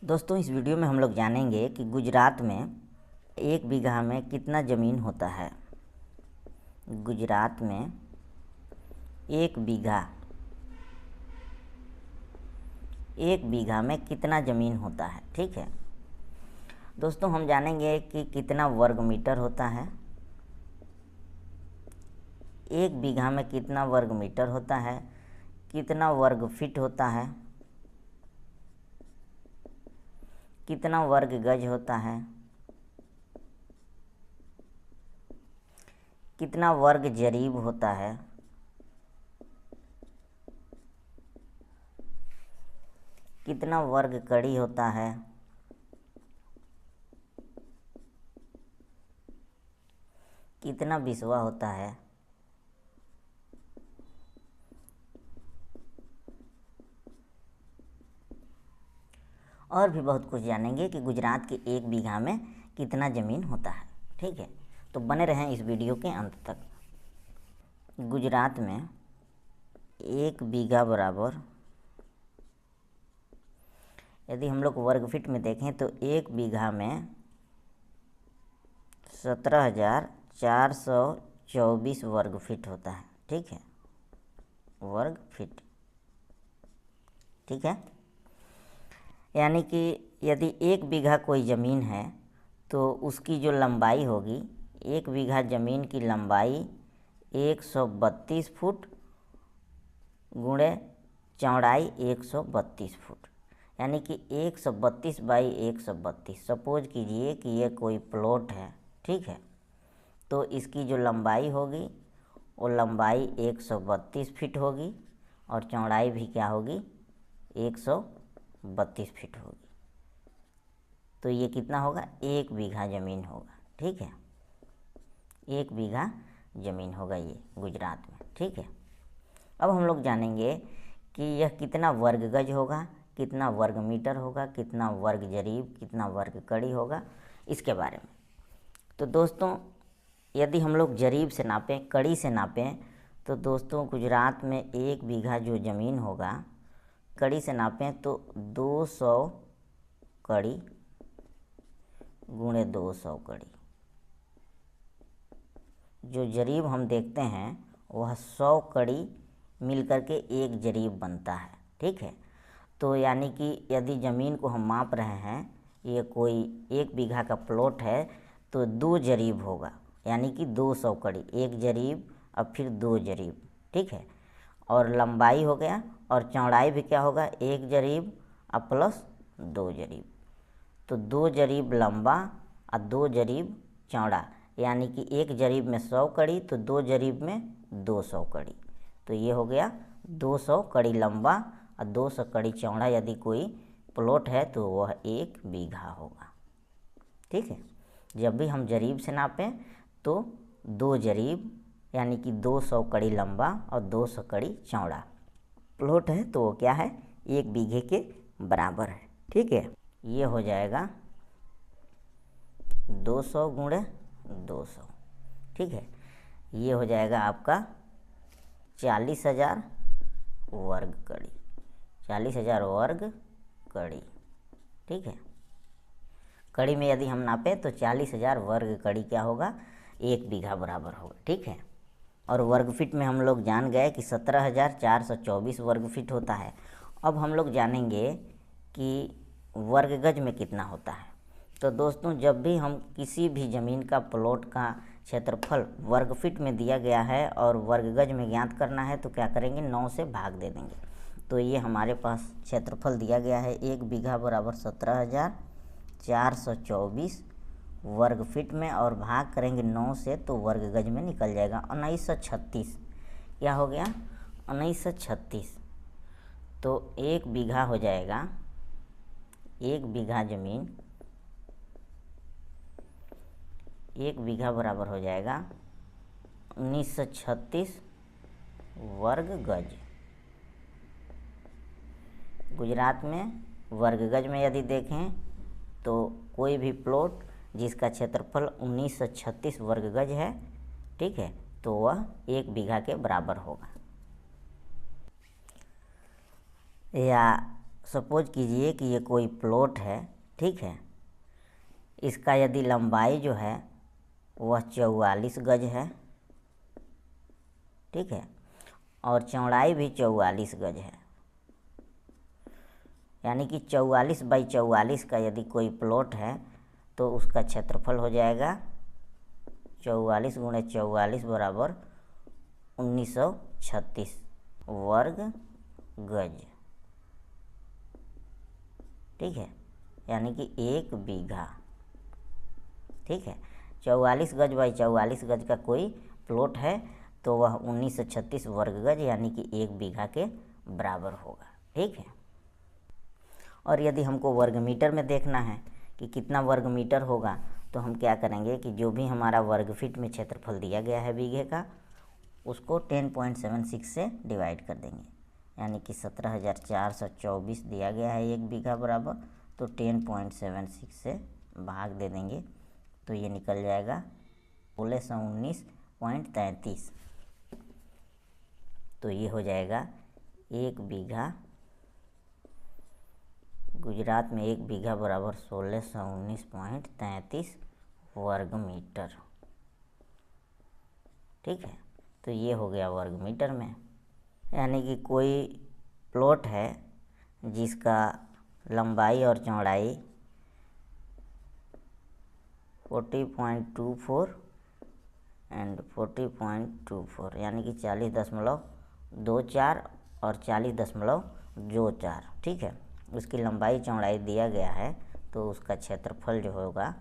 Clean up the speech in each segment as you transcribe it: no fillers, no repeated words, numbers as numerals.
दोस्तों इस वीडियो में हम लोग जानेंगे कि गुजरात में 1 बीघा में कितना ज़मीन होता है। गुजरात में 1 बीघा में कितना ज़मीन होता है। ठीक है दोस्तों, हम जानेंगे कि कितना वर्ग मीटर होता है, 1 बीघा में कितना वर्ग मीटर होता है, कितना वर्ग फीट होता है, कितना वर्ग गज होता है, कितना वर्ग जरीब होता है, कितना वर्ग कड़ी होता है, कितना बिस्वा होता है, और भी बहुत कुछ जानेंगे कि गुजरात के 1 बीघा में कितना ज़मीन होता है। ठीक है, तो बने रहें इस वीडियो के अंत तक। गुजरात में 1 बीघा बराबर, यदि हम लोग वर्ग फीट में देखें तो 1 बीघा में 17,424 वर्ग फीट होता है। ठीक है, वर्ग फीट। ठीक है, यानी कि यदि 1 बीघा कोई ज़मीन है तो उसकी जो लंबाई होगी, 1 बीघा ज़मीन की लंबाई 132 फुट गुणे चौड़ाई 132 फुट, यानी कि 132 बाई 132। सपोज कीजिए कि ये कोई प्लॉट है। ठीक है, तो इसकी जो लंबाई होगी वो लंबाई 132 फीट होगी और चौड़ाई भी क्या होगी, 132 फीट होगी। तो ये कितना होगा, 1 बीघा ज़मीन होगा। ठीक है, 1 बीघा ज़मीन होगा ये गुजरात में। ठीक है, अब हम लोग जानेंगे कि यह कितना वर्ग गज होगा, कितना वर्ग मीटर होगा, कितना वर्ग जरीब, कितना वर्ग कड़ी होगा, इसके बारे में। तो दोस्तों यदि हम लोग जरीब से नापें, कड़ी से नापें, तो दोस्तों गुजरात में 1 बीघा जो ज़मीन होगा, कड़ी से नापें तो 200 कड़ी गुणे 200 कड़ी। जो जरीब हम देखते हैं वह 100 कड़ी मिल करके एक जरीब बनता है। ठीक है, तो यानी कि यदि ज़मीन को हम माप रहे हैं, ये कोई 1 बीघा का प्लॉट है, तो 2 जरीब होगा, यानी कि 200 कड़ी, 1 जरीब और फिर 2 जरीब। ठीक है, और लंबाई हो गया और चौड़ाई भी क्या होगा, 1 जरीब और प्लस 2 जरीब। तो 2 जरीब लंबा और 2 जरीब चौड़ा, यानी कि 1 जरीब में 100 कड़ी तो 2 जरीब में 200 कड़ी। तो ये हो गया 200 कड़ी लंबा और 200 कड़ी चौड़ा। यदि कोई प्लॉट है तो वह 1 बीघा होगा। ठीक है, जब भी हम जरीब से नापें तो 2 जरीब यानी कि 200 कड़ी लंबा और 200 कड़ी चौड़ा प्लॉट है तो वो क्या है, 1 बीघे के बराबर है। ठीक है, ये हो जाएगा 200 गुणे 200। ठीक है, ये हो जाएगा आपका 40,000 वर्ग कड़ी, 40,000 वर्ग कड़ी। ठीक है, कड़ी में यदि हम नापें तो 40,000 वर्ग कड़ी क्या होगा, 1 बीघा बराबर होगा। ठीक है, और वर्ग फीट में हम लोग जान गए कि 17,424 वर्ग फीट होता है। अब हम लोग जानेंगे कि वर्ग गज में कितना होता है। तो दोस्तों जब भी हम किसी भी ज़मीन का प्लॉट का क्षेत्रफल वर्ग फीट में दिया गया है और वर्ग गज में ज्ञात करना है तो क्या करेंगे, 9 से भाग दे देंगे। तो ये हमारे पास क्षेत्रफल दिया गया है, 1 बीघा बराबर 17,424 वर्ग फीट में, और भाग करेंगे 9 से तो वर्ग गज में निकल जाएगा 1936। क्या हो गया, 1936। तो 1 बीघा हो जाएगा, 1 बीघा ज़मीन, 1 बीघा बराबर हो जाएगा 1936 वर्ग गज। गुजरात में वर्ग गज में यदि देखें तो कोई भी प्लॉट जिसका क्षेत्रफल 1936 वर्ग गज है, ठीक है, तो वह 1 बीघा के बराबर होगा। या सपोज कीजिए कि ये कोई प्लॉट है, ठीक है। इसका यदि लंबाई जो है वह 44 गज है, ठीक है, और चौड़ाई भी 44 गज है। यानी कि 44 बाई 44 का यदि कोई प्लॉट है तो उसका क्षेत्रफल हो जाएगा 44 गुणे 44 बराबर 1936 वर्ग गज, ठीक है, यानी कि 1 बीघा, ठीक है। 44 गज बाई 44 गज का कोई प्लॉट है तो वह 1936 वर्ग गज यानी कि 1 बीघा के बराबर होगा, ठीक है। और यदि हमको वर्ग मीटर में देखना है कि कितना वर्ग मीटर होगा तो हम क्या करेंगे कि जो भी हमारा वर्ग फीट में क्षेत्रफल दिया गया है बीघे का, उसको 10.76 से डिवाइड कर देंगे। यानी कि 17,424 दिया गया है 1 बीघा बराबर, तो 10.76 से भाग दे देंगे तो ये निकल जाएगा 1619.33। तो ये हो जाएगा 1 बीघा, गुजरात में 1 बीघा बराबर 1619.33 वर्ग मीटर, ठीक है। तो ये हो गया वर्ग मीटर में। यानी कि कोई प्लॉट है जिसका लंबाई और चौड़ाई 40.24 एंड 40.24 यानी कि 40.24 और 40.24, ठीक है, उसकी लंबाई चौड़ाई दिया गया है तो उसका क्षेत्रफल जो होगा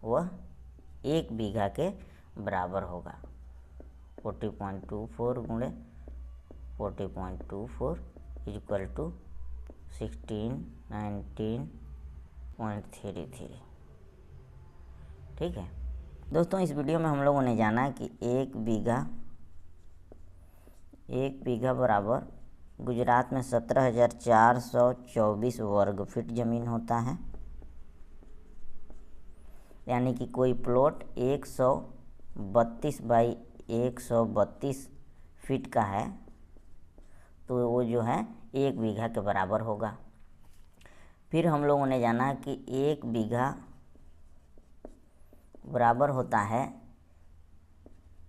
वह 1 बीघा के बराबर होगा। 40.24 गुणे 40.24 इक्वल टू 1619.33, ठीक है। दोस्तों, इस वीडियो में हम लोगों ने जाना कि 1 बीघा बराबर गुजरात में 17,424 वर्ग फीट ज़मीन होता है। यानी कि कोई प्लॉट 132 बाई 132 फीट का है तो वो जो है 1 बीघा के बराबर होगा। फिर हम लोगों ने जाना कि 1 बीघा बराबर होता है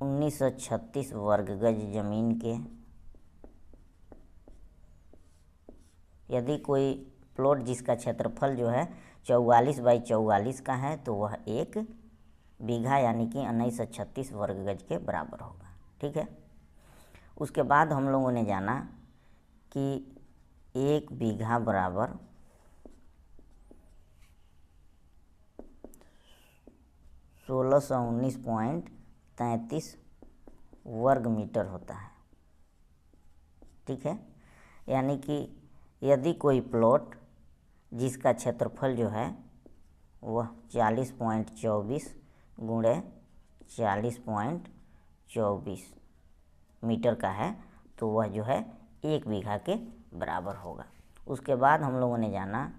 1936 वर्ग गज ज़मीन के। यदि कोई प्लॉट जिसका क्षेत्रफल जो है 44 बाई 44 का है तो वह 1 बीघा यानी कि 1936 वर्ग गज के बराबर होगा, ठीक है। उसके बाद हम लोगों ने जाना कि 1 बीघा बराबर 1619.33 वर्ग मीटर होता है, ठीक है। यानी कि यदि कोई प्लॉट जिसका क्षेत्रफल जो है वह 40.24 गुणे 40.24 मीटर का है तो वह जो है 1 बीघा के बराबर होगा। उसके बाद हम लोगों ने जाना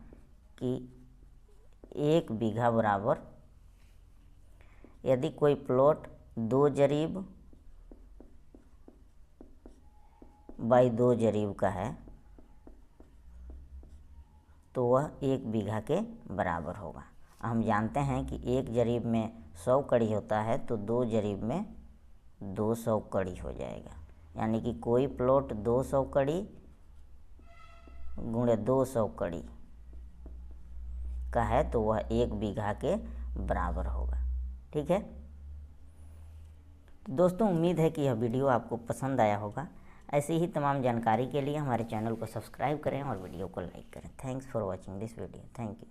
कि 1 बीघा बराबर यदि कोई प्लॉट 2 जरीब बाई 2 जरीब का है तो वह 1 बीघा के बराबर होगा। हम जानते हैं कि 1 जरीब में 100 कड़ी होता है तो 2 जरीब में 200 कड़ी हो जाएगा। यानी कि कोई प्लॉट 200 कड़ी गुणे 200 कड़ी का है तो वह 1 बीघा के बराबर होगा, ठीक है। दोस्तों, उम्मीद है कि यह वीडियो आपको पसंद आया होगा। ऐसी ही तमाम जानकारी के लिए हमारे चैनल को सब्सक्राइब करें और वीडियो को लाइक करें। Thanks for watching this video. Thank you.